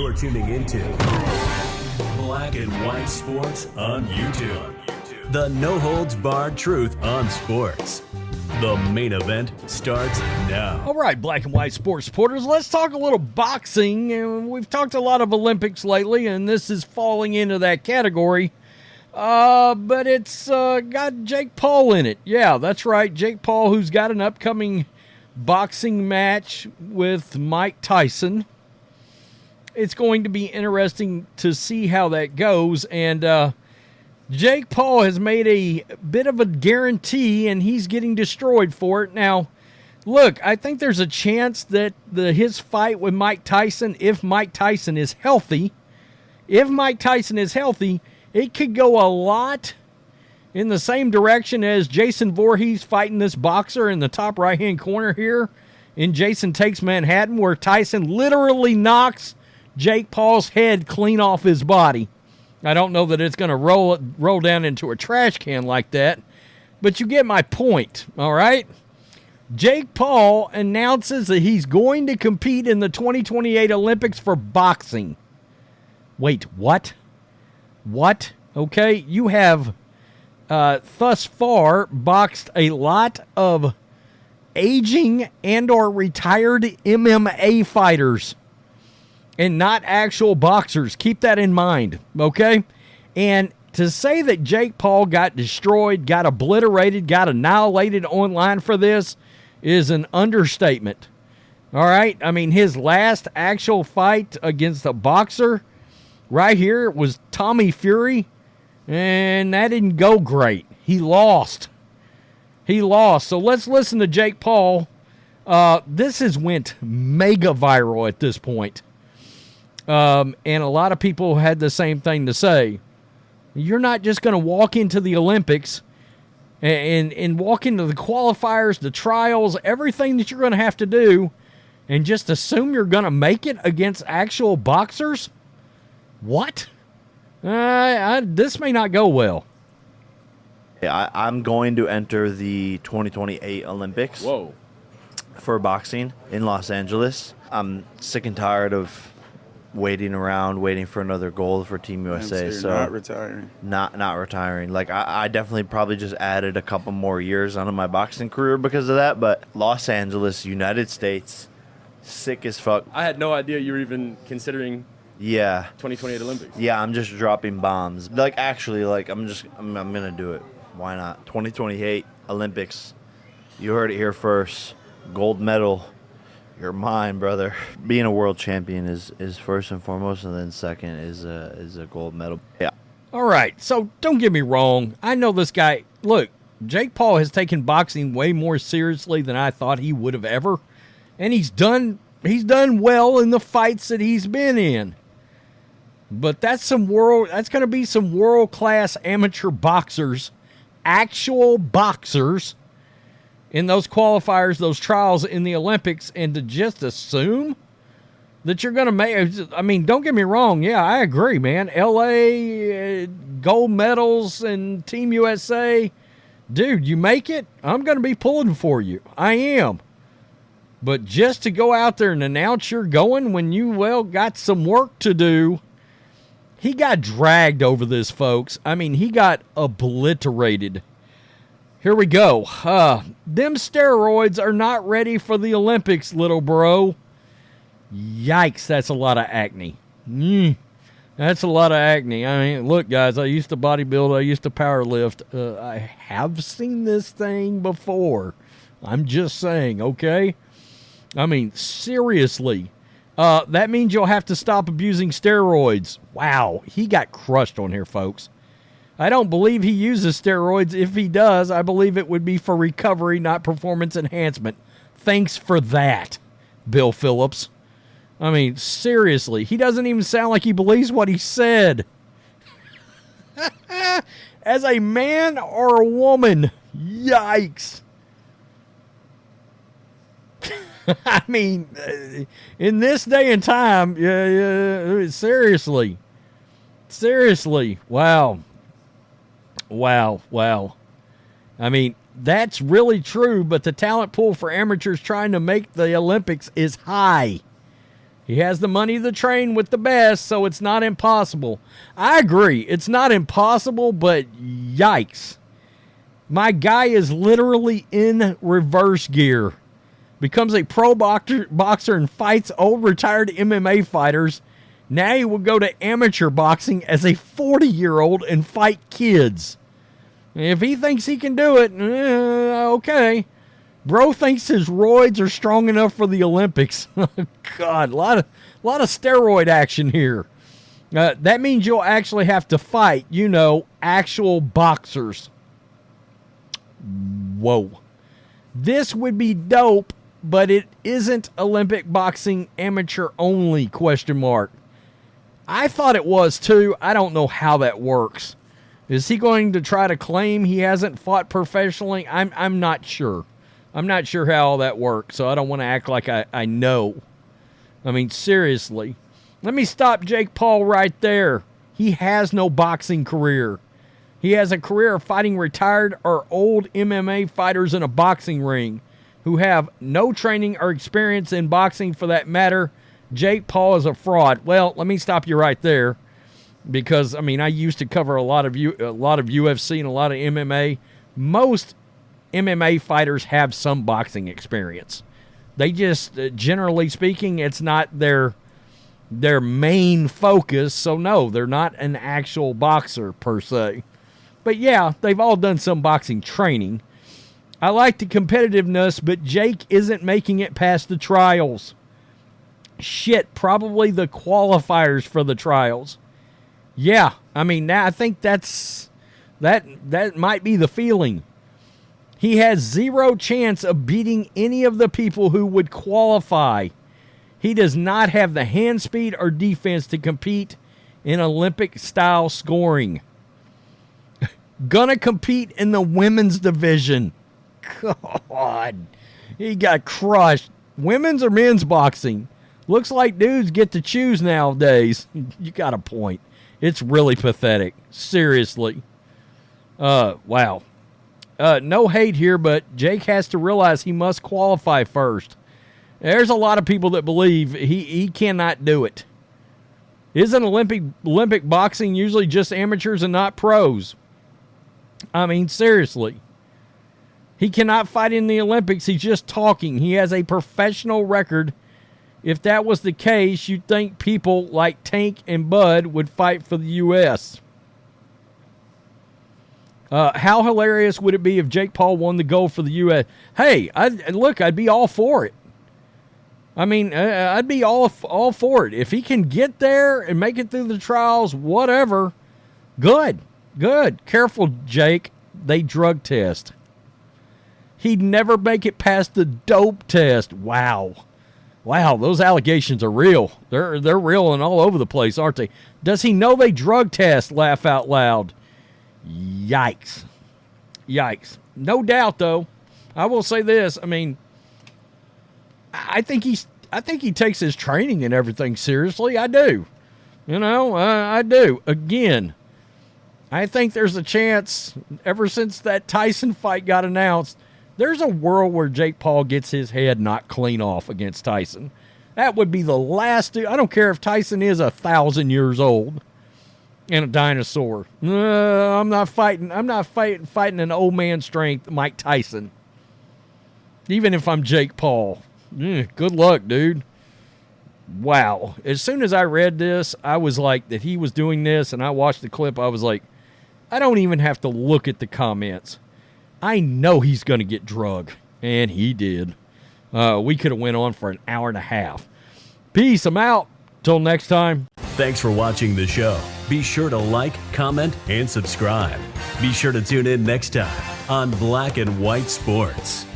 You're tuning into Black and White Sports on YouTube. The no-holds-barred truth on sports. The main event starts now. All right, Black and White Sports supporters, let's talk a little boxing. And we've talked a lot of Olympics lately, and this is falling into that category. But it's got Jake Paul in it. Yeah, that's right, Jake Paul, who's got an upcoming boxing match with Mike Tyson. It's going to be interesting to see how that goes, and Jake Paul has made a bit of a guarantee, and he's getting destroyed for it. Now, look, I think there's a chance that his fight with Mike Tyson, if Mike Tyson is healthy, it could go a lot in the same direction as Jason Voorhees fighting this boxer in the top right-hand corner here in Jason Takes Manhattan, where Tyson literally knocks Jake Paul's head clean off his body. I don't know that it's going to roll down into a trash can like that, but you get my point, all right? Jake Paul announces that he's going to compete in the 2028 Olympics for boxing. Wait, what? What? Okay, you have thus far boxed a lot of aging and or retired MMA fighters and not actual boxers. Keep that in mind, okay? And to say that Jake Paul got destroyed, got obliterated, got annihilated online for this is an understatement. All right? I mean, his last actual fight against a boxer right here was Tommy Fury, and that didn't go great. He lost. So let's listen to Jake Paul. This has went mega viral at this point. And a lot of people had the same thing to say. You're not just going to walk into the Olympics and walk into the qualifiers, the trials, everything that you're going to have to do, and just assume you're going to make it against actual boxers? What? This may not go well. Yeah, I'm going to enter the 2028 Olympics. Whoa. For boxing in Los Angeles. I'm sick and tired of waiting for another gold for Team USA. So not retiring. Not retiring. Like, I definitely probably just added a couple more years onto my boxing career because of that. But Los Angeles, United States, sick as fuck. I had no idea you were even considering 2028 Olympics. Yeah, I'm just dropping bombs. Like, actually, like, I'm going to do it. Why not? 2028 Olympics. You heard it here first. Gold medal. You're mine, brother. Being a world champion is first and foremost, and then second is a gold medal. Yeah. All right, so don't get me wrong. I know this guy. Look, Jake Paul has taken boxing way more seriously than I thought he would have ever, and he's done well in the fights that he's been in. But that's going to be some world-class amateur boxers, actual boxers, in those qualifiers, those trials in the Olympics, and to just assume that you're going to make... I mean, don't get me wrong. Yeah, I agree, man. L.A., gold medals, and Team USA. Dude, you make it, I'm going to be pulling for you. I am. But just to go out there and announce you're going when you, got some work to do... He got dragged over this, folks. I mean, he got obliterated. Here we go. Them steroids are not ready for the Olympics, little bro. Yikes, that's a lot of acne. That's a lot of acne. I mean, look, guys, I used to bodybuild. I used to power lift. I have seen this thing before. I'm just saying, okay? I mean, seriously. That means you'll have to stop abusing steroids. Wow, he got crushed on here, folks. I don't believe he uses steroids. If he does, I believe it would be for recovery, not performance enhancement. Thanks for that, Bill Phillips. I mean, seriously, he doesn't even sound like he believes what he said. As a man or a woman, yikes. I mean, in this day and time, seriously. Wow. I mean, that's really true, but the talent pool for amateurs trying to make the Olympics is high. He has the money to train with the best, so it's not impossible. I agree. It's not impossible, but yikes. My guy is literally in reverse gear. Becomes a pro boxer and fights old retired MMA fighters. Now he will go to amateur boxing as a 40-year-old and fight kids. If he thinks he can do it, okay. Bro thinks his roids are strong enough for the Olympics. God, a lot of steroid action here. That means you'll actually have to fight, actual boxers. Whoa. This would be dope, but it isn't Olympic boxing amateur only, ? I thought it was too. I don't know how that works. Is he going to try to claim he hasn't fought professionally? I'm not sure. I'm not sure how all that works, so I don't want to act like I know. I mean, seriously. Let me stop Jake Paul right there. He has no boxing career. He has a career of fighting retired or old MMA fighters in a boxing ring who have no training or experience in boxing for that matter. Jake Paul is a fraud. Well, let me stop you right there because, I used to cover a lot of UFC and a lot of MMA. Most MMA fighters have some boxing experience. They just, generally speaking, it's not their main focus. So no, they're not an actual boxer per se. But yeah, they've all done some boxing training. I like the competitiveness, but Jake isn't making it past the trials. Shit, probably the qualifiers for the trials. Yeah, now I think that might be the feeling. He has zero chance of beating any of the people who would qualify. He does not have the hand speed or defense to compete in Olympic-style scoring. Gonna compete in the women's division. God, he got crushed. Women's or men's boxing? Looks like dudes get to choose nowadays. You got a point. It's really pathetic. Seriously. Wow. No hate here, but Jake has to realize he must qualify first. There's a lot of people that believe he cannot do it. Isn't Olympic boxing usually just amateurs and not pros? Seriously. He cannot fight in the Olympics. He's just talking. He has a professional record. If that was the case, you'd think people like Tank and Bud would fight for the U.S. How hilarious would it be if Jake Paul won the gold for the U.S.? Hey, I'd be all for it. I'd be all for it. If he can get there and make it through the trials, whatever, good. Careful, Jake. They drug test. He'd never make it past the dope test. Wow, those allegations are real. They're real and all over the place, aren't they? Does he know they drug test? Laugh out loud. Yikes. No doubt, though. I will say this. I think he takes his training and everything seriously. I do. I do. Again, I think there's a chance, ever since that Tyson fight got announced, there's a world where Jake Paul gets his head knocked clean off against Tyson. That would be the last dude. I don't care if Tyson is 1,000 years old and a dinosaur. I'm not fighting an old man strength Mike Tyson. Even if I'm Jake Paul. Good luck, dude. Wow. As soon as I read this, I was like, that he was doing this, and I watched the clip, I was like, I don't even have to look at the comments. I know he's going to get drugged. And he did. We could have went on for an hour and a half. Peace. I'm out. Till next time. Thanks for watching the show. Be sure to like, comment, and subscribe. Be sure to tune in next time on Black and White Sports.